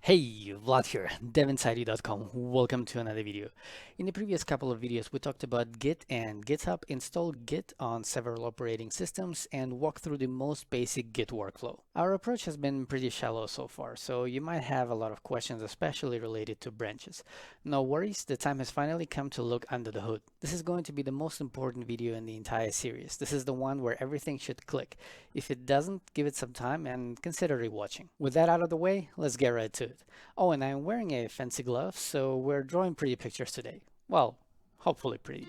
Hey, Vlad here, devinside.com. Welcome to another video. In the previous couple of videos, we talked about Git and GitHub, installed Git on several operating systems, and walked through the most basic Git workflow. Our approach has been pretty shallow so far, so you might have a lot of questions, especially related to branches. No worries, the time has finally come to look under the hood. This is going to be the most important video in the entire series. This is the one where everything should click. If it doesn't, give it some time and consider rewatching. With that out of the way, let's get right to it. Oh, and I'm wearing a fancy glove, so we're drawing pretty pictures today. Well, hopefully pretty.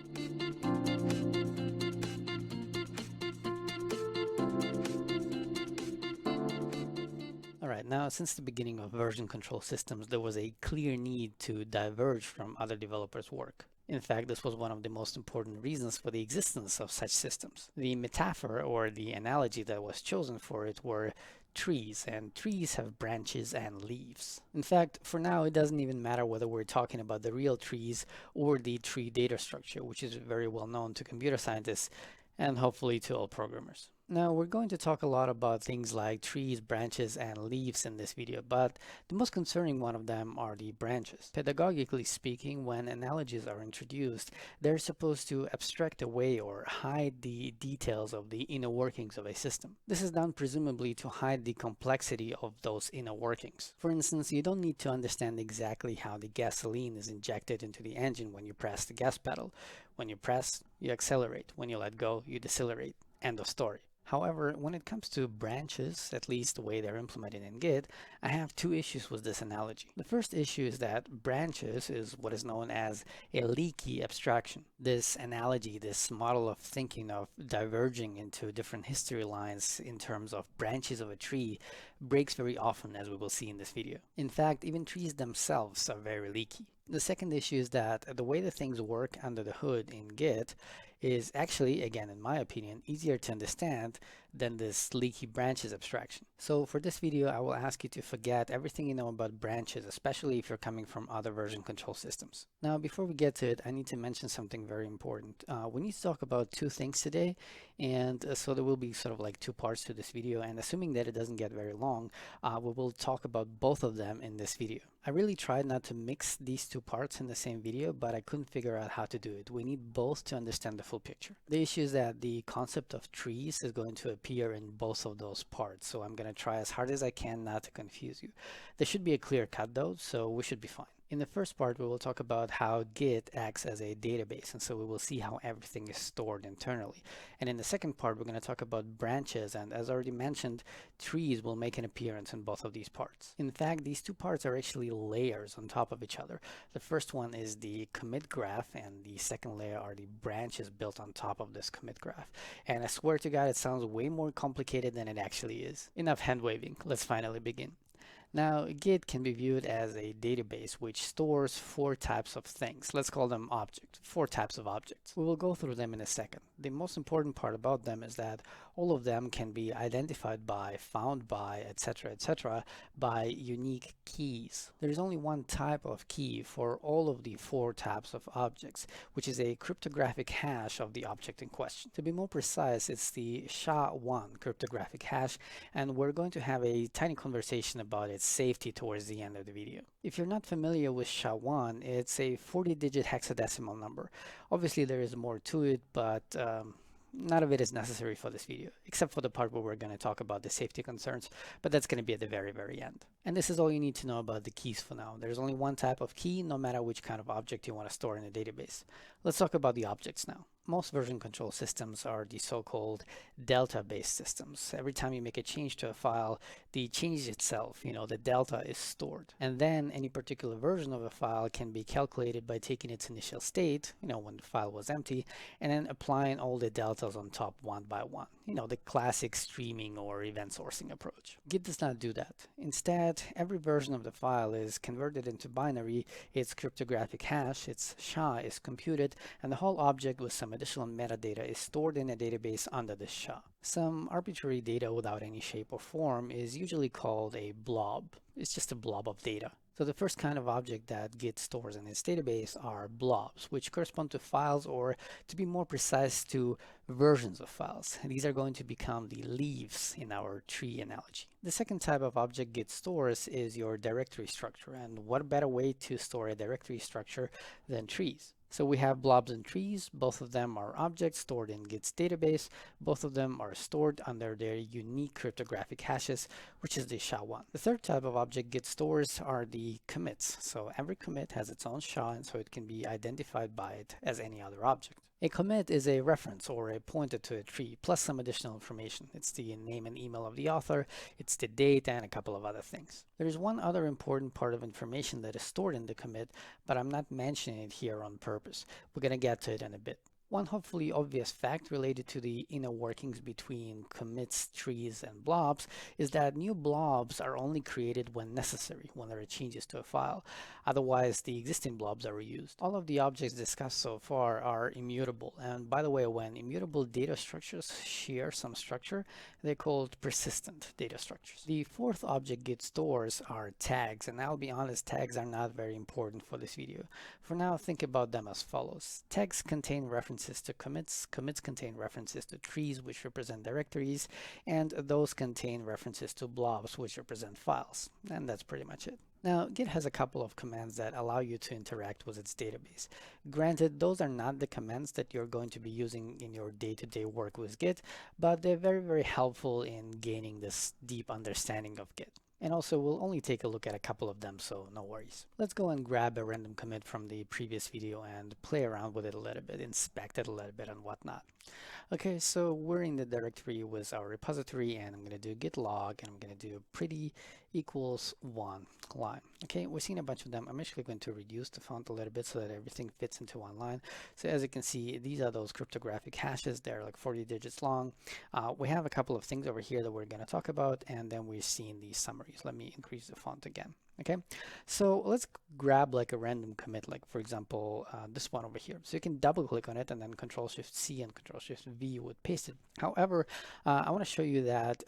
Alright, now since the beginning of version control systems, there was a clear need to diverge from other developers' work. In fact, this was one of the most important reasons for the existence of such systems. The metaphor or the analogy that was chosen for it were trees, and trees have branches and leaves. In fact, for now, it doesn't even matter whether we're talking about the real trees or the tree data structure, which is very well known to computer scientists and hopefully to all programmers. Now, we're going to talk a lot about things like trees, branches, and leaves in this video, but the most concerning one of them are the branches. Pedagogically speaking, when analogies are introduced, they're supposed to abstract away or hide the details of the inner workings of a system. This is done presumably to hide the complexity of those inner workings. For instance, you don't need to understand exactly how the gasoline is injected into the engine when you press the gas pedal. When you press, you accelerate. When you let go, you decelerate. End of story. However, when it comes to branches, at least the way they're implemented in Git, I have two issues with this analogy. The first issue is that branches is what is known as a leaky abstraction. This analogy, this model of thinking of diverging into different history lines in terms of branches of a tree breaks very often, as we will see in this video. In fact, even trees themselves are very leaky. The second issue is that the way that things work under the hood in Git is actually, again, in my opinion, easier to understand than this leaky branches abstraction. So for this video, I will ask you to forget everything you know about branches, especially if you're coming from other version control systems. Now, before we get to it, I need to mention something very important. We need to talk about two things today, and so there will be sort of like two parts to this video, and assuming that it doesn't get very long, we will talk about both of them in this video. I really tried not to mix these two parts in the same video, but I couldn't figure out how to do it. We need both to understand the full picture. The issue is that the concept of trees is going to appear in both of those parts, so I'm going to try as hard as I can not to confuse you. There should be a clear cut though, so we should be fine. In the first part, we will talk about how Git acts as a database, and so we will see how everything is stored internally. And in the second part, we're going to talk about branches, and as already mentioned, trees will make an appearance in both of these parts. In fact, these two parts are actually layers on top of each other. The first one is the commit graph, and the second layer are the branches built on top of this commit graph. And I swear to God, it sounds way more complicated than it actually is. Enough hand waving, let's finally begin. Now, Git can be viewed as a database which stores four types of things. Let's call them objects, four types of objects. We will go through them in a second. The most important part about them is that all of them can be identified by, found by, etc., by unique keys. There is only one type of key for all of the four types of objects, which is a cryptographic hash of the object in question. To be more precise, it's the SHA-1 cryptographic hash, and we're going to have a tiny conversation about its safety towards the end of the video. If you're not familiar with SHA-1, it's a 40-digit hexadecimal number. Obviously, there is more to it, but none of it is necessary for this video, except for the part where we're going to talk about the safety concerns, but that's going to be at the very, very end. And this is all you need to know about the keys for now. There's only one type of key, no matter which kind of object you want to store in a database. Let's talk about the objects now. Most version control systems are the so-called delta-based systems. Every time you make a change to a file, the change itself, the delta is stored. And then any particular version of a file can be calculated by taking its initial state, when the file was empty, and then applying all the deltas on top one by one. The classic streaming or event sourcing approach. Git does not do that. Instead, every version of the file is converted into binary, its cryptographic hash, its SHA is computed, and the whole object with some additional metadata is stored in a database under the SHA. Some arbitrary data without any shape or form is usually called a blob. It's just a blob of data. So the first kind of object that Git stores in its database are blobs, which correspond to files, or to be more precise, to versions of files. And these are going to become the leaves in our tree analogy. The second type of object Git stores is your directory structure. And what better way to store a directory structure than trees? So we have blobs and trees. Both of them are objects stored in Git's database. Both of them are stored under their unique cryptographic hashes, which is the SHA-1. The third type of object Git stores are the commits. So every commit has its own SHA, and so it can be identified by it as any other object. A commit is a reference or a pointer to a tree, plus some additional information. It's the name and email of the author, it's the date, and a couple of other things. There is one other important part of information that is stored in the commit, but I'm not mentioning it here on purpose. We're going to get to it in a bit. One hopefully obvious fact related to the inner workings between commits, trees, and blobs is that new blobs are only created when necessary, when there are changes to a file. Otherwise, the existing blobs are reused. All of the objects discussed so far are immutable. And by the way, when immutable data structures share some structure, they're called persistent data structures. The fourth object Git stores are tags, and I'll be honest, tags are not very important for this video. For now, think about them as follows. Tags contain references to commits, commits contain references to trees, which represent directories, and those contain references to blobs, which represent files. And that's pretty much it. Now, Git has a couple of commands that allow you to interact with its database. Granted, those are not the commands that you're going to be using in your day-to-day work with Git, but they're very, very helpful in gaining this deep understanding of Git. And also, we'll only take a look at a couple of them, so no worries. Let's go and grab a random commit from the previous video and play around with it a little bit, inspect it a little bit and whatnot. Okay, so we're in the directory with our repository, and I'm going to do git log, and I'm going to do pretty equals 1 line. Okay, we're seeing a bunch of them. I'm actually going to reduce the font a little bit so that everything fits into one line. So as you can see, these are those cryptographic hashes. They're like 40 digits long. We have a couple of things over here that we're going to talk about, and then we're seeing these summaries. Let me increase the font again. Okay, so let's grab like a random commit, like for example, this one over here. So you can double click on it and then Control-Shift-C and Control-Shift-V would paste it. However, I want to show you that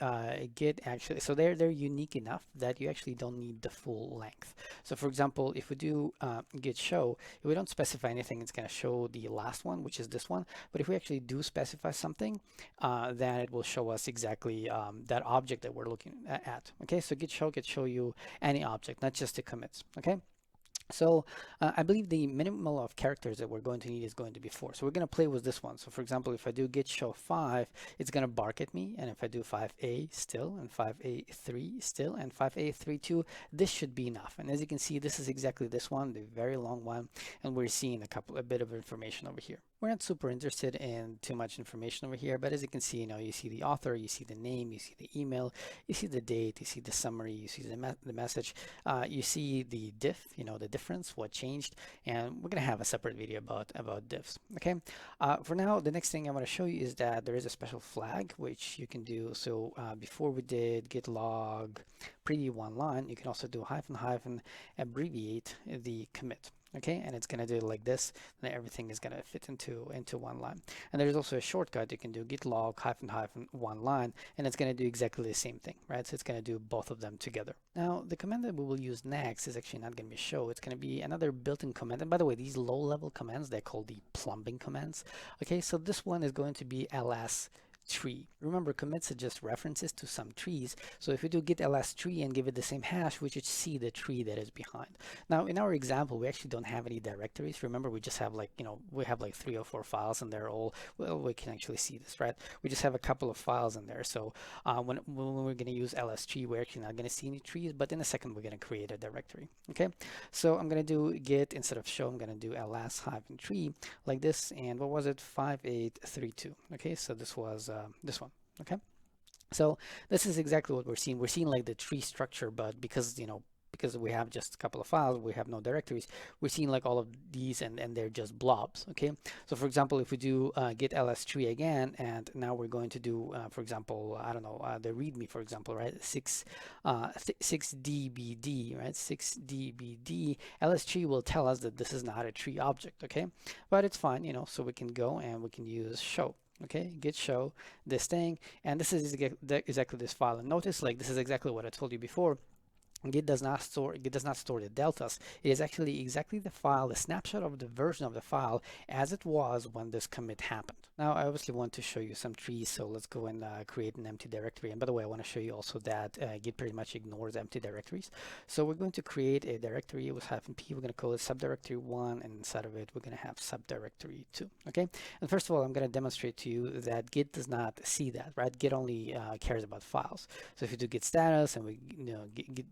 Git actually, so they're unique enough that you actually don't need the full length. So for example, if we do git show, if we don't specify anything, it's going to show the last one, which is this one. But if we actually do specify something, then it will show us exactly that object that we're looking at. Okay, so git show you any object, not just the commits. Okay, so I believe the minimal of characters that we're going to need is going to be 4. So we're going to play with this one. So for example, if I do git show 5, it's going to bark at me. And if I do 5a still, and 5a3 still, and 5a32, this should be enough. And as you can see, this is exactly this one, the very long one. And we're seeing a bit of information over here. We're not super interested in too much information over here, but as you can see, you see the author, you see the name, you see the email, you see the date, you see the summary, you see the message, you see the diff, the difference, what changed, and we're gonna have a separate video about diffs. Okay, for now, the next thing I want to show you is that there is a special flag which you can do. So before we did git log preview one line, you can also do -- abbreviate the commit. Okay, and it's going to do it like this, and everything is going to fit into one line. And there's also a shortcut. You can do git log -- one line, and it's going to do exactly the same thing, right? So it's going to do both of them together. Now, the command that we will use next is actually not going to be show. It's going to be another built-in command. And by the way, these low-level commands, they're called the plumbing commands. Okay, so this one is going to be ls tree. Remember, commits are just references to some trees. So if we do git ls tree and give it the same hash, we should see the tree that is behind. Now, in our example, we actually don't have any directories. Remember, we just have we have like 3 or 4 files, and they're all, well, we can actually see this, right? We just have a couple of files in there. So when we're going to use ls tree, we're actually not going to see any trees, but in a second, we're going to create a directory. Okay, so I'm going to do git, instead of show, I'm going to do ls -tree like this. And what was it? 5832. Okay, so this was this one. Okay, so this is exactly what we're seeing. We're seeing like the tree structure, but because because we have just a couple of files, we have no directories, we're seeing like all of these, and they're just blobs. Okay, so for example, if we do git ls tree again, and now we're going to do for example, I don't know, the readme, for example, right, 6dbd, right, 6dbd, ls tree will tell us that this is not a tree object. Okay, but it's fine, so we can go and we can use show. Okay, git show this thing, and this is exactly this file. And notice, like, this is exactly what I told you before. Git does not store the deltas. It is actually exactly the file, the snapshot of the version of the file as it was when this commit happened. Now I obviously want to show you some trees, so let's go and create an empty directory. And by the way, I want to show you also that Git pretty much ignores empty directories. So we're going to create a directory with -p. We're going to call it subdirectory 1, and inside of it we're going to have subdirectory 2. Okay. And first of all, I'm going to demonstrate to you that Git does not see that, right? Git only cares about files. So if you do git status and we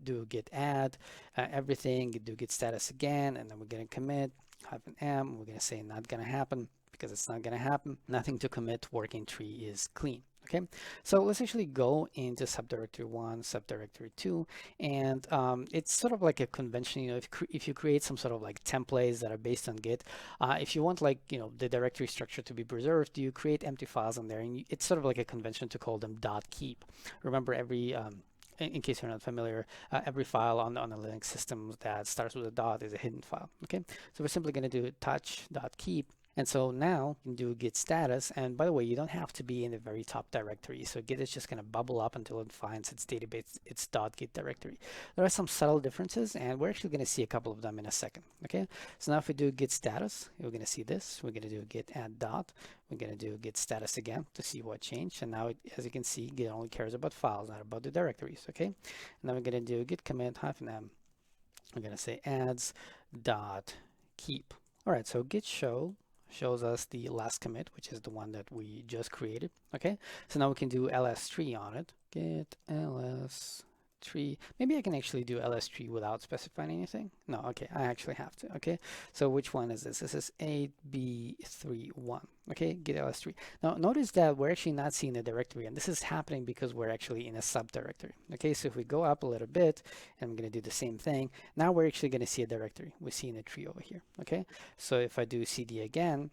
do git add everything, do git status again, and then we're going to commit -m. We're going to say not going to happen because it's not going to happen. Nothing to commit, working tree is clean. Okay, so let's actually go into subdirectory 1, subdirectory 2, and it's sort of like a convention. You know, if you create some sort of like templates that are based on Git, if you want, like, you know, the directory structure to be preserved, you create empty files in there, and it's sort of like a convention to call them .keep. Remember, every in case you're not familiar, every file on the Linux system that starts with a dot is a hidden file. Okay, so we're simply going to do touch.keep. And so now you can do git status, and by the way, you don't have to be in the very top directory. So Git is just going to bubble up until it finds its database, its .git directory. There are some subtle differences, and we're actually going to see a couple of them in a second. Okay, so now if we do git status, we're going to see this. We're going to do git add dot. We're going to do git status again to see what changed. And now, as you can see, Git only cares about files, not about the directories. Okay, and then we're going to do git commit -m. We're going to say adds dot keep. All right, so git show shows us the last commit, which is the one that we just created. Okay, so now we can do ls-tree on it. Git ls-tree. Maybe I can actually do ls-tree without specifying anything. No, okay, I actually have to. Okay, so which one is this? This is 8b31. Okay, git ls-tree. Now notice that we're actually not seeing the directory, and this is happening because we're actually in a subdirectory. Okay, so if we go up a little bit, and I'm going to do the same thing, now we're actually going to see a directory. We're seeing a tree over here. Okay, so if I do cd again,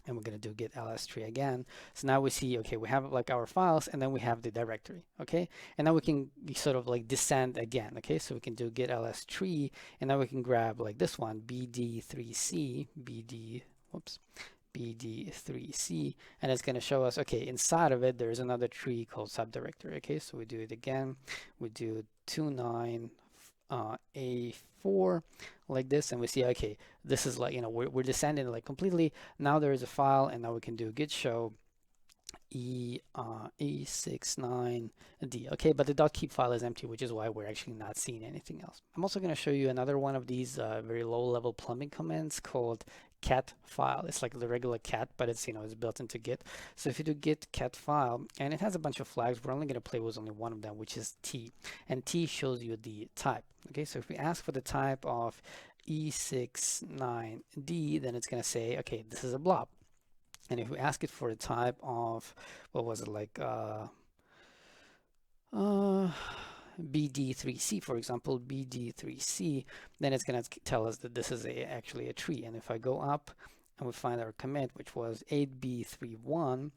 and we're going to do git ls-tree again. So now we see, okay, we have like our files, and then we have the directory. Okay, and now we can sort of like descend again. Okay, so we can do git ls-tree, and now we can grab like this one, bd3c, bd3c, and it's going to show us, okay, inside of it there's another tree called subdirectory. Okay, so we do it again. We do 29 A4 like this, and we see, okay, this is like, you know, we're descending like completely. Now there is a file, and now we can do git show e69d. Okay, but the .keep file is empty, which is why we're actually not seeing anything else. I'm also going to show you another one of these very low-level plumbing commands called cat file. It's like the regular cat, but it's, you know, it's built into Git. So if you do git cat file, and it has a bunch of flags, we're only going to play with only one of them, which is t, and t shows you the type. Okay, so if we ask for the type of e69d, then it's going to say, okay, this is a blob. And if we ask it for a type of, what was it, like BD3C, for example, BD3C, then it's going to tell us that this is actually a tree. And if I go up and we find our commit, which was 8B31,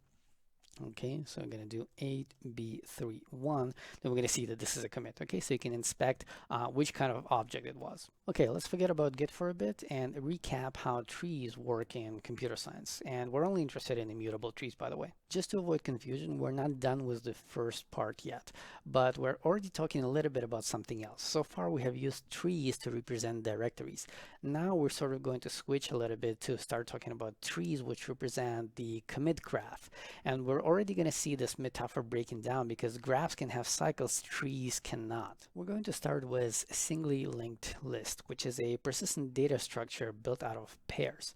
okay, so I'm going to do 8B31, then we're going to see that this is a commit. Okay, so you can inspect which kind of object it was. Okay, let's forget about Git for a bit and recap how trees work in computer science. And we're only interested in immutable trees, by the way. Just to avoid confusion, we're not done with the first part yet, but we're already talking a little bit about something else. So far, we have used trees to represent directories. Now we're sort of going to switch a little bit to start talking about trees, which represent the commit graph. And we're already going to see this metaphor breaking down because graphs can have cycles, trees cannot. We're going to start with a singly linked list, which is a persistent data structure built out of pairs.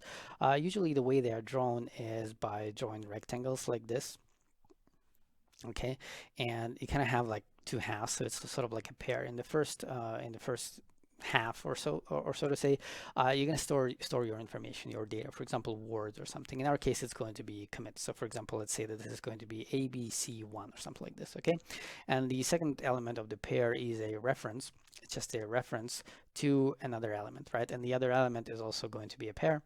Usually the way they are drawn is by drawing rectangles like this. Okay, and you kind of have like two halves, so it's sort of like a pair. In the first half or so to say, you're going to store your information, your data, for example, words or something. In our case, it's going to be commits. So for example, let's say that this is going to be ABC1 or something like this. Okay, and the second element of the pair is a reference. It's just a reference to another element, right? And the other element is also going to be a pair,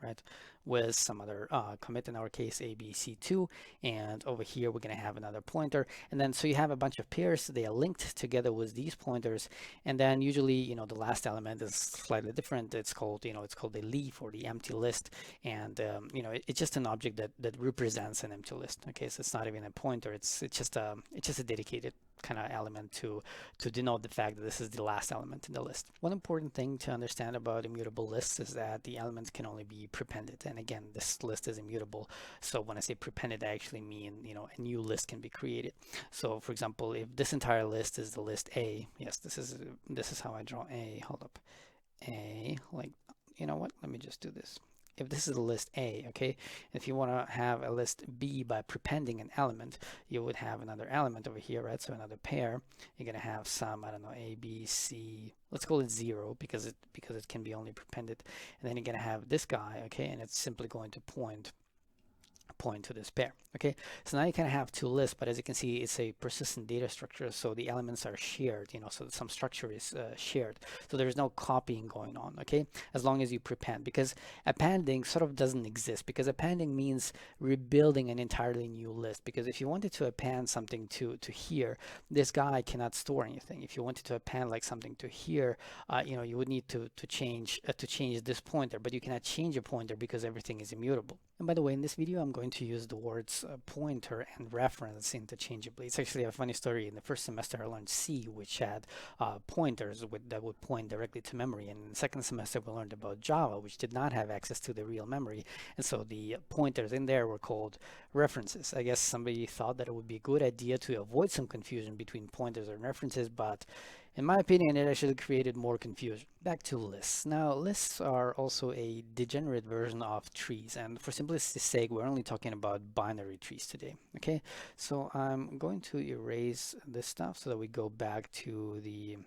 right, with some other commit, in our case ABC2, and over here we're going to have another pointer. And then so you have a bunch of pairs, they are linked together with these pointers, and then usually, you know, the last element is slightly different. It's called, you know, it's called a leaf or the empty list, and you know, it's just an object that represents an empty list. Okay, so it's not even a pointer, it's just a dedicated kind of element to denote the fact that this is the last element in the list. One important thing to understand about immutable lists is that the elements can only be prepended. And again, this list is immutable. So when I say prepended, I actually mean, a new list can be created. So for example, if this entire list is the list A, yes, this is how I draw A. Hold up. A, like, you know what? Let me just do this. If this is the list A, okay, if you want to have a list B by prepending an element, you would have another element over here, right? So another pair. You're going to have some, I don't know, A, B, C. Let's call it 0 because it can be only prepended. And then you're going to have this guy, okay, and it's simply going to point to this pair. Okay, so now you can have two lists, but as you can see, it's a persistent data structure, so the elements are shared, so some structure is shared, so there's no copying going on. Okay, as long as you prepend, because appending sort of doesn't exist, because appending means rebuilding an entirely new list. Because if you wanted to append something to here, this guy cannot store anything. If you wanted to append like something to here, you would need to change this pointer, but you cannot change a pointer because everything is immutable. And by the way, in this video, I'm going to use the words pointer and reference interchangeably. It's actually a funny story. In the first semester, I learned C, which had pointers that would point directly to memory. And in the second semester, we learned about Java, which did not have access to the real memory. And so the pointers in there were called references. I guess somebody thought that it would be a good idea to avoid some confusion between pointers and references, but in my opinion, it actually created more confusion. Back to lists. Now, lists are also a degenerate version of trees, and for simplicity's sake, we're only talking about binary trees today. Okay, so I'm going to erase this stuff so that we go back to the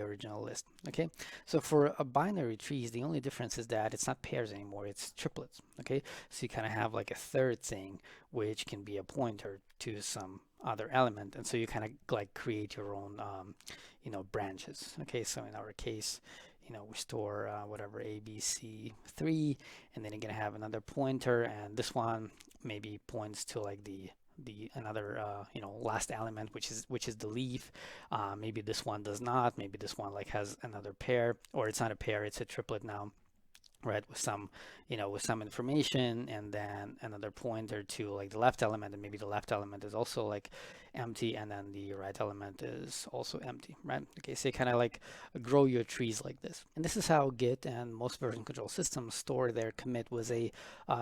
original list. Okay, so for a binary trees, the only difference is that it's not pairs anymore, it's triplets. Okay, so you kind of have like a third thing which can be a pointer to some other element, and so you kind of like create your own branches. Okay, so in our case, we store whatever ABC3, and then you're gonna have another pointer, and this one maybe points to like the another last element, which is the leaf. Maybe this one does not. Maybe this one like has another pair, or it's not a pair, it's a triplet now, right, with some information, and then another pointer to like the left element, and maybe the left element is also like empty, and then the right element is also empty, right? Okay, so you kind of like grow your trees like this. And this is how Git and most version control systems store their commit, was a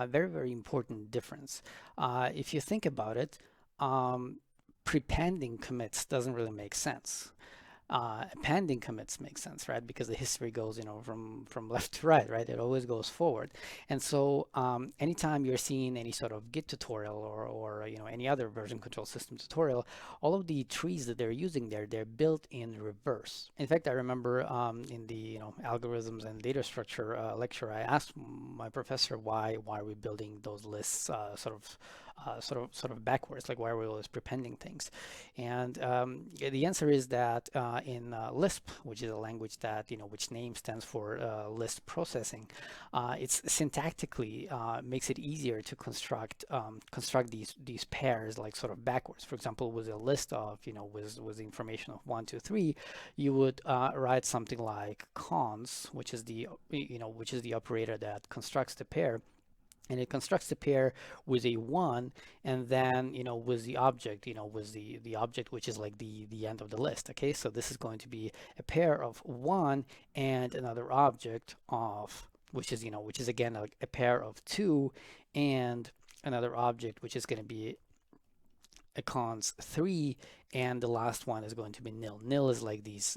very, very important difference. If you think about it, prepending commits doesn't really make sense. Appending commits make sense, right? Because the history goes, from left to right, right? It always goes forward. And so anytime you're seeing any sort of Git tutorial or any other version control system tutorial, all of the trees that they're using there, they're built in reverse. In fact, I remember in the algorithms and data structure lecture, I asked my professor why are we building those lists sort of backwards, like why are we always prepending things? And the answer is that in Lisp, which is a language that which name stands for list processing, it's syntactically makes it easier to construct these pairs like sort of backwards. For example, with a list of with the information of 1, 2, 3, you would write something like cons, which is the operator that constructs the pair. And it constructs the pair with a 1, and then with the object, with the object which is like the end of the list. Okay, so this is going to be a pair of 1 and another object of which is again a pair of 2 and another object which is going to be a cons 3, and the last one is going to be nil. Nil is like these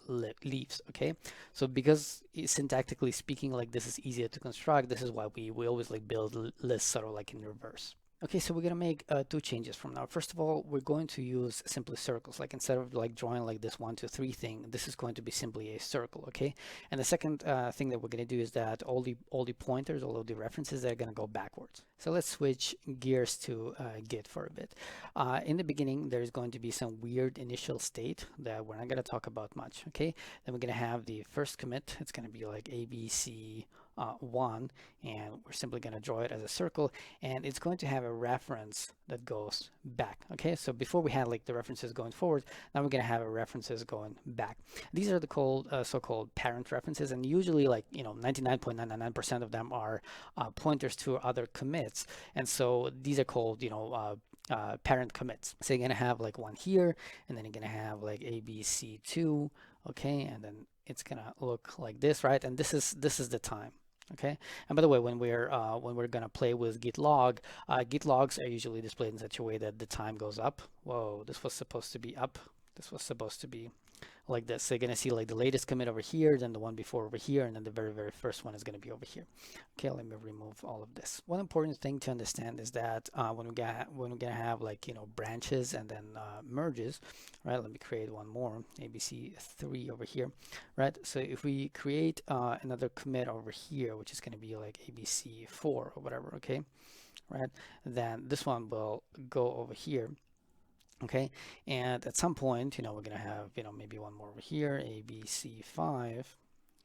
leaves. Okay, so because syntactically speaking, like this is easier to construct, this is why we always like build lists sort of like in reverse. Okay, so we're gonna make two changes from now. First of all, we're going to use simply circles. Like instead of like drawing like this 1, 2, 3 thing, this is going to be simply a circle. Okay, and the second thing that we're gonna do is that all the pointers, all of the references, they're gonna go backwards. So let's switch gears to Git for a bit. In the beginning, there's going to be some weird initial state that we're not gonna talk about much. Okay, then we're gonna have the first commit. It's gonna be like ABC. 1, and we're simply going to draw it as a circle, and it's going to have a reference that goes back. Okay, so before we had like the references going forward, now we're going to have a references going back. These are the so-called parent references, and usually like 99.999% of them are pointers to other commits, and so these are called parent commits. So you're gonna have like one here, and then you're gonna have like ABC2, okay, and then it's gonna look like this, right? And this is the time. Okay, and by the way, when we're gonna play with git log, git logs are usually displayed in such a way that the time goes up. Whoa, this was supposed to be up. This was supposed to be like this. So you're gonna see like the latest commit over here, then the one before over here, and then the very first one is gonna be over here. Okay, let me remove all of this. One important thing to understand is that when we're gonna have like branches and then merges, right? Let me create one more, ABC3 over here, right? So if we create another commit over here, which is gonna be like ABC4 or whatever, okay, right? Then this one will go over here. Okay, and at some point, we're gonna have, maybe one more over here, ABC5.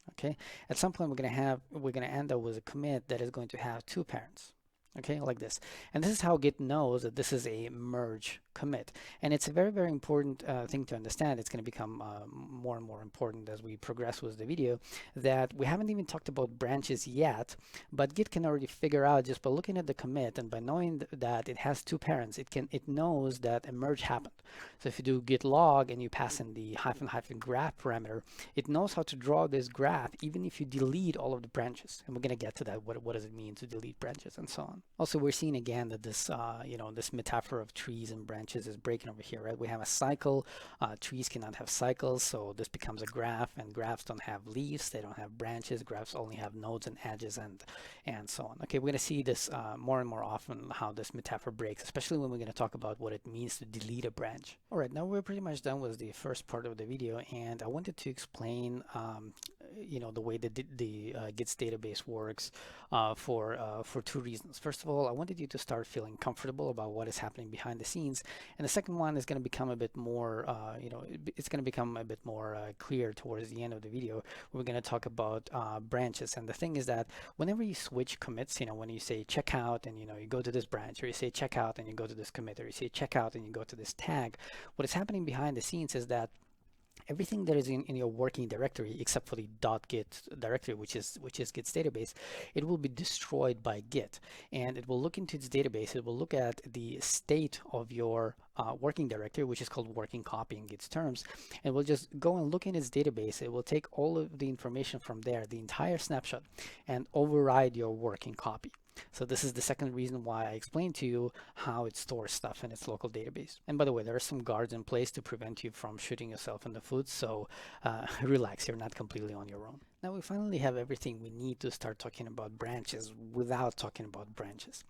Okay, at some point we're gonna end up with a commit that is going to have two parents. Okay, like this. And this is how Git knows that this is a merge commit. And it's a very important thing to understand. It's going to become more and more important as we progress with the video, that we haven't even talked about branches yet, but Git can already figure out just by looking at the commit and by knowing that it has two parents, it knows that a merge happened. So if you do git log and you pass in the -- graph parameter, it knows how to draw this graph even if you delete all of the branches. And we're going to get to that. What does it mean to delete branches and so on. Also, we're seeing again that this, this metaphor of trees and branches is breaking over here, right? We have a cycle. Trees cannot have cycles, so this becomes a graph, and graphs don't have leaves. They don't have branches. Graphs only have nodes and edges and so on. Okay, we're going to see this more and more often, how this metaphor breaks, especially when we're going to talk about what it means to delete a branch. All right, now we're pretty much done with the first part of the video, and I wanted to explain the way that the Git's database works for two reasons. First of all, I wanted you to start feeling comfortable about what is happening behind the scenes, and the second one is going to become a bit more, it's going to become a bit more clear towards the end of the video. We're going to talk about branches, and the thing is that whenever you switch commits, when you say checkout and you go to this branch, or you say checkout and you go to this commit, or you say checkout and you go to this tag, what is happening behind the scenes is that everything that is in your working directory, except for the .git directory, which is Git's database, it will be destroyed by Git, and it will look into its database. It will look at the state of your working directory, which is called working copy in Git's terms, and we'll just go and look in its database. It will take all of the information from there, the entire snapshot, and override your working copy. So this is the second reason why I explained to you how it stores stuff in its local database. And by the way, there are some guards in place to prevent you from shooting yourself in the foot, so relax, you're not completely on your own. Now we finally have everything we need to start talking about branches without talking about branches.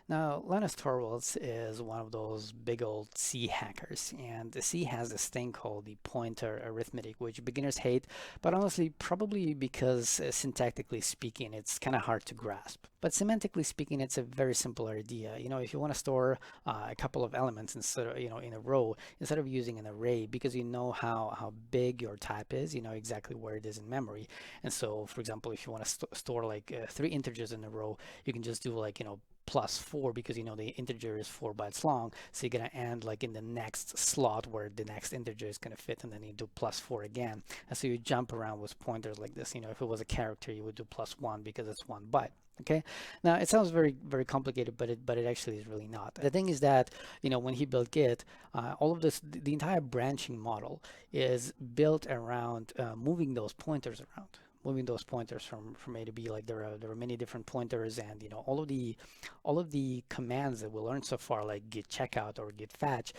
Now, Linus Torvalds is one of those big old C hackers, and C has this thing called the pointer arithmetic, which beginners hate, but honestly, probably because syntactically speaking, it's kind of hard to grasp. But semantically speaking, it's a very simple idea. If you want to store a couple of elements instead of, in a row, instead of using an array, because you know how big your type is, you know exactly where it is in memory. And so, for example, if you want to store like 3 integers in a row, you can just do like, +4, because the integer is 4 bytes long, so you're gonna end like in the next slot where the next integer is gonna fit, and then you do +4 again. And so you jump around with pointers like this. If it was a character, you would do +1 because it's 1 byte. Okay, now it sounds very complicated, but it actually is really not. The thing is that when he built Git, all of this, the entire branching model is built around moving those pointers around. Moving those pointers from A to B. Like there are many different pointers, and all of the commands that we learned so far, like git checkout or git fetch,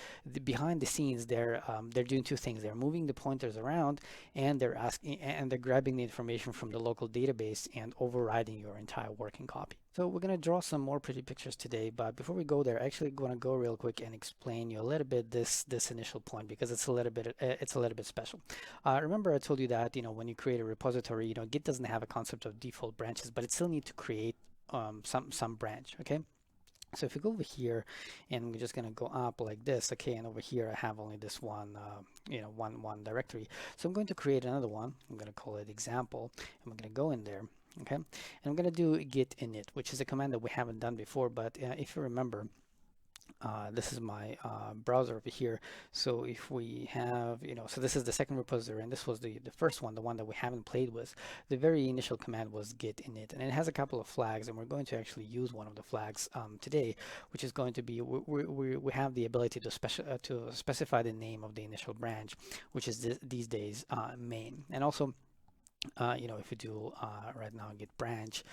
behind the scenes they're doing two things. They're moving the pointers around, and they're grabbing the information from the local database and overriding your entire working copy. So we're going to draw some more pretty pictures today, but before we go there, actually going to go real quick and explain you a little bit this initial point, because it's a little bit special. Remember I told you that when you create a repository, Git doesn't have a concept of default branches, but it still needs to create some branch. Okay, so if you go over here, and we're just going to go up like this, okay, and over here I have only this one one directory. So I'm going to create another one. I'm going to call it example, and we're going to go in there. Okay, and I'm going to do git init, which is a command that we haven't done before, but if you remember, this is my browser over here. So if we have, so this is the second repository, and this was the first one, the one that we haven't played with. The very initial command was git init, and it has a couple of flags, and we're going to actually use one of the flags today, which is going to be we have the ability to specify the name of the initial branch, which is these days main, and also if we do right now git branch,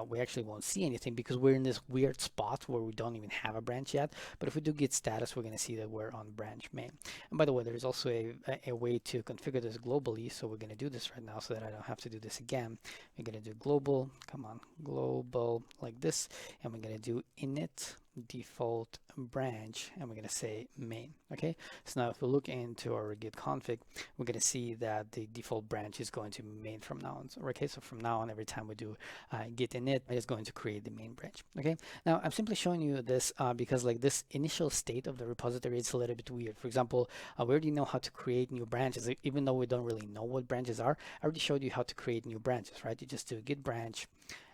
we actually won't see anything because we're in this weird spot where we don't even have a branch yet. But if we do git status, we're going to see that we're on branch main. And by the way, there's also a way to configure this globally. So we're going to do this right now so that I don't have to do this again. We're going to do global, come on, global like this, and we're going to do init default branch, and we're going to say main. Okay, so now if we look into our git config, we're going to see that the default branch is going to be main from now on. So, okay, so from now on, every time we do git init, it is going to create the main branch. Okay, now I'm simply showing you this because like this initial state of the repository is a little bit weird. For example, we already know how to create new branches, even though we don't really know what branches are. I already showed you how to create new branches, right? You just do git branch,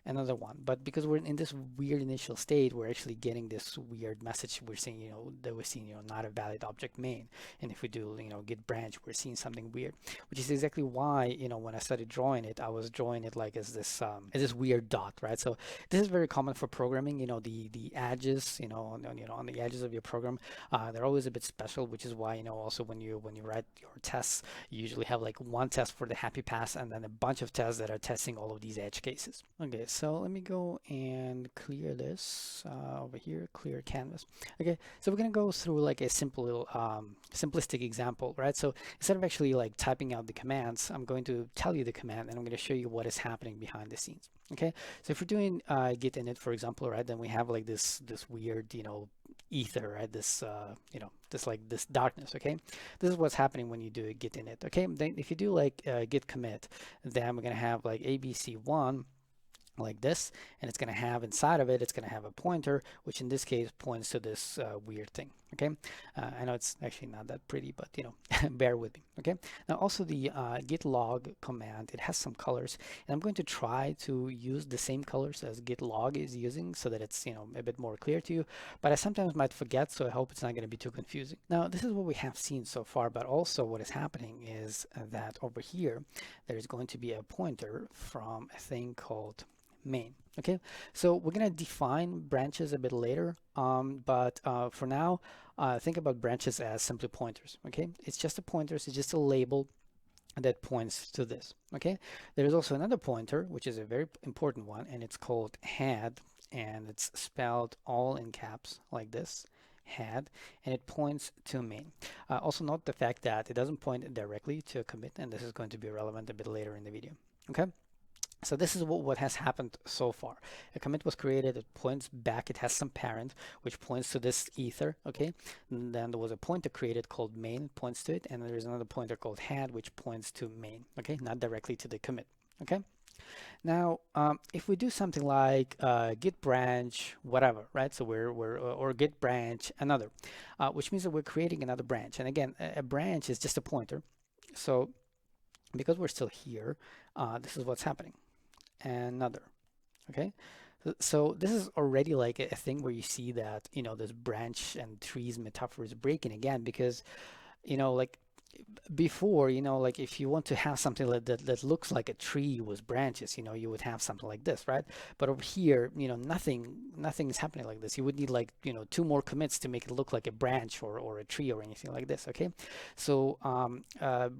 another one. But because we're in this weird initial state, we're actually getting this weird message. We're seeing, that we're seeing, not a valid object main. And if we do, git branch, we're seeing something weird, which is exactly why, when I started drawing it, I was drawing it like as this weird dot, right? So this is very common for programming. The edges, on the edges of your program, they're always a bit special, which is why, also when you write your tests, you usually have like one test for the happy pass and then a bunch of tests that are testing all of these edge cases. Okay, so let me go and clear this over here, clear canvas. Okay, so we're gonna go through like a simple little simplistic example, right? So instead of actually like typing out the commands, I'm going to tell you the command and I'm going to show you what is happening behind the scenes. Okay, so if we're doing git init, for example, right, then we have like this weird, ether, right? This this darkness. Okay, this is what's happening when you do a git init. Okay, then if you do like git commit, then we're gonna have like abc1 like this, and it's going to have inside of it, it's going to have a pointer, which in this case points to this weird thing. Okay, I know it's actually not that pretty, but bear with me. Okay, now also the git log command, it has some colors, and I'm going to try to use the same colors as git log is using so that it's a bit more clear to you, but I sometimes might forget, so I hope it's not going to be too confusing. Now this is what we have seen so far, but also what is happening is that over here there's going to be a pointer from a thing called main. Okay, so we're going to define branches a bit later, but for now, think about branches as simply pointers. Okay, it's just a pointer, it's just a label that points to this. Okay, there is also another pointer, which is a very important one, and it's called head, and it's spelled all in caps like this, head, and it points to main. Also note the fact that it doesn't point directly to a commit, and this is going to be relevant a bit later in the video. Okay, so this is what has happened so far. A commit was created, it points back, it has some parent, which points to this ether, okay? And then there was a pointer created called main, points to it, and there's another pointer called head, which points to main, okay? Not directly to the commit, okay? Now, if we do something like git branch, whatever, right? So or git branch another, which means that we're creating another branch. And again, a branch is just a pointer. So because we're still here, this is what's happening. Another. Okay, so this is already like a thing where you see that this branch and trees metaphor is breaking again, because like before, like if you want to have something that looks like a tree with branches, you would have something like this, right? But over here, nothing is happening like this. You would need like 2 more commits to make it look like a branch or a tree or anything like this. Okay, so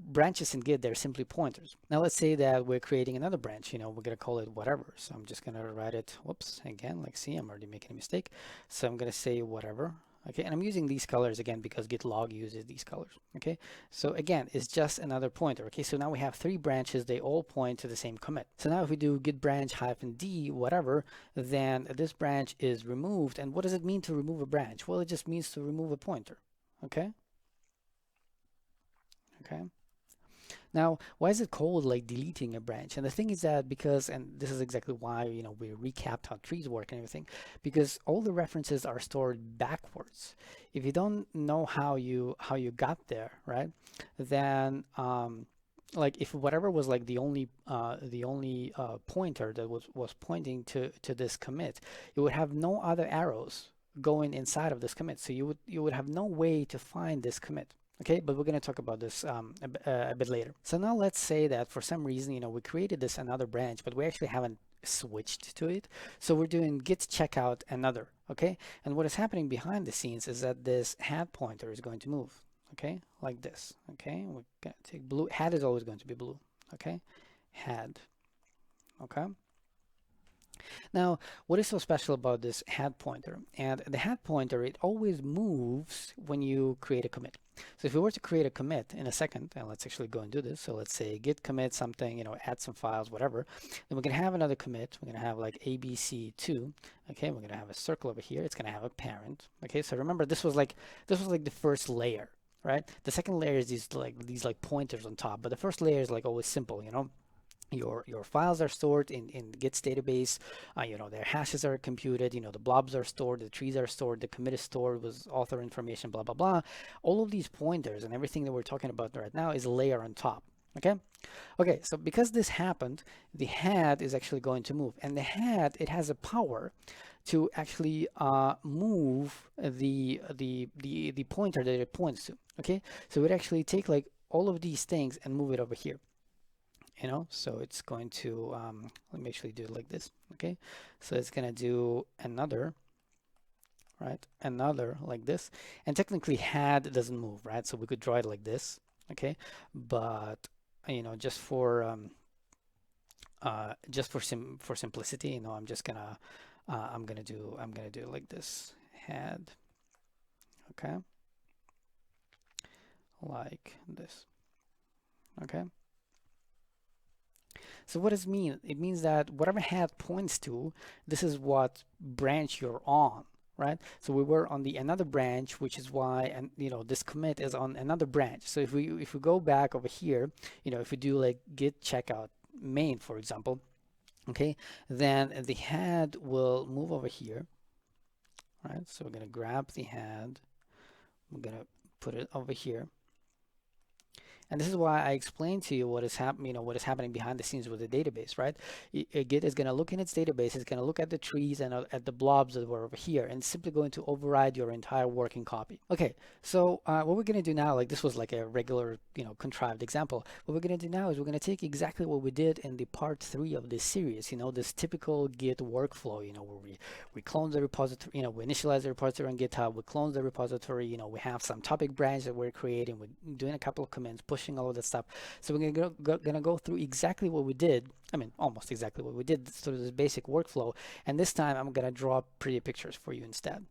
branches in Git, they're simply pointers. Now let's say that we're creating another branch. We're gonna call it whatever. So I'm just gonna write it, whoops, again, like, see, I'm already making a mistake. So I'm gonna say whatever. Okay, and I'm using these colors again because git log uses these colors. Okay, so again, it's just another pointer. Okay, so now we have 3 branches, they all point to the same commit. So now if we do git branch -d whatever, then this branch is removed. And what does it mean to remove a branch? Well, it just means to remove a pointer. Okay, now, why is it called like deleting a branch? And the thing is that because, and this is exactly why, we recapped how trees work and everything, because all the references are stored backwards. If you don't know how you got there, right, then like if whatever was like the only pointer that was pointing to this commit, you would have no other arrows going inside of this commit. So you would have no way to find this commit. Okay, but we're going to talk about this a bit later. So now let's say that for some reason, we created this another branch, but we actually haven't switched to it. So we're doing git checkout another. Okay, and what is happening behind the scenes is that this head pointer is going to move. Okay, like this. Okay, we're going to take blue. Head is always going to be blue. Okay, head. Okay. Now, what is so special about this head pointer? And the head pointer, it always moves when you create a commit. So if we were to create a commit in a second, and let's actually go and do this. So let's say git commit something, add some files, whatever. Then we're going to have another commit. We're going to have like ABC2. Okay, we're going to have a circle over here. It's going to have a parent. Okay, so remember this was like the first layer, right? The second layer is these pointers on top, but the first layer is like always simple, your files are stored in Git's database. Their hashes are computed. The blobs are stored, the trees are stored, the commit is stored with author information, blah blah blah. All of these pointers and everything that we're talking about right now is a layer on top. Okay, so because this happened, the head is actually going to move, and the head, it has a power to actually move the pointer that it points to. Okay, so it actually take like all of these things and move it over here. So it's going to let me actually do it like this. Okay, so it's gonna do another, right, another like this, and technically head doesn't move, right? So we could draw it like this. Okay, but just for simplicity, I'm just gonna I'm gonna do it like this, head. Okay, like this. Okay. So what does it mean? It means that whatever head points to, this is what branch you're on, right? So we were on the another branch, which is why, and this commit is on another branch. So if we go back over here, if we do like git checkout main, for example, okay, then the head will move over here, right? So we're gonna grab the head, we're gonna put it over here. And this is why I explained to you what is happening, what is happening behind the scenes with the database, right? Git is going to look in its database, it's going to look at the trees and at the blobs that were over here, and it's simply going to override your entire working copy. Okay, so what we're going to do now, like this was like a regular, contrived example. What we're going to do now is we're going to take exactly what we did in the part 3 of this series, this typical Git workflow, where we clone the repository, we initialize the repository on GitHub, we clone the repository, we have some topic branch that we're creating, we're doing a couple of commands, pushing all of that stuff. So we're gonna go through exactly what we did. I mean, almost exactly what we did, sort of this basic workflow. And this time I'm gonna draw pretty pictures for you instead.